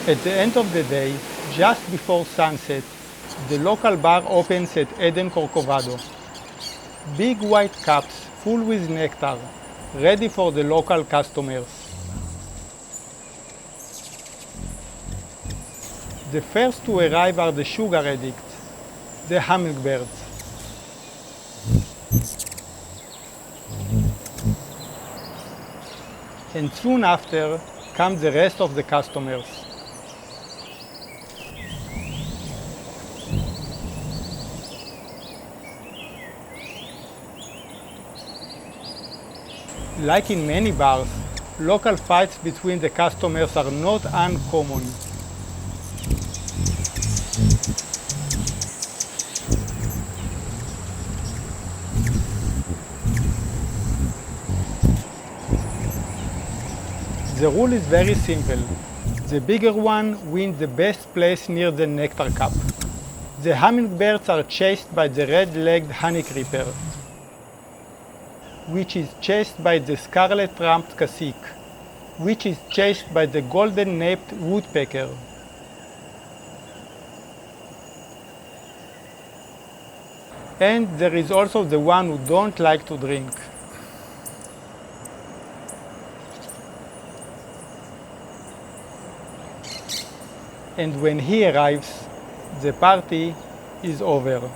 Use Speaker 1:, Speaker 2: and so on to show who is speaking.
Speaker 1: At the end of the day, just before sunset, the local bar opens at Eden Corcovado. Big white cups full with nectar, ready for the local customers. The first to arrive are the sugar addicts, the hummingbirds. And soon after come the rest of the customers. Like in many bars, local fights between the customers are not uncommon. The rule is very simple. The bigger one wins the best place near the nectar cup. The hummingbirds are chased by the red-legged honey creeper, which is chased by the Scarlet-rumped cacique, which is chased by the golden-naped woodpecker. And there is also the one who don't like to drink. And when he arrives, the party is over.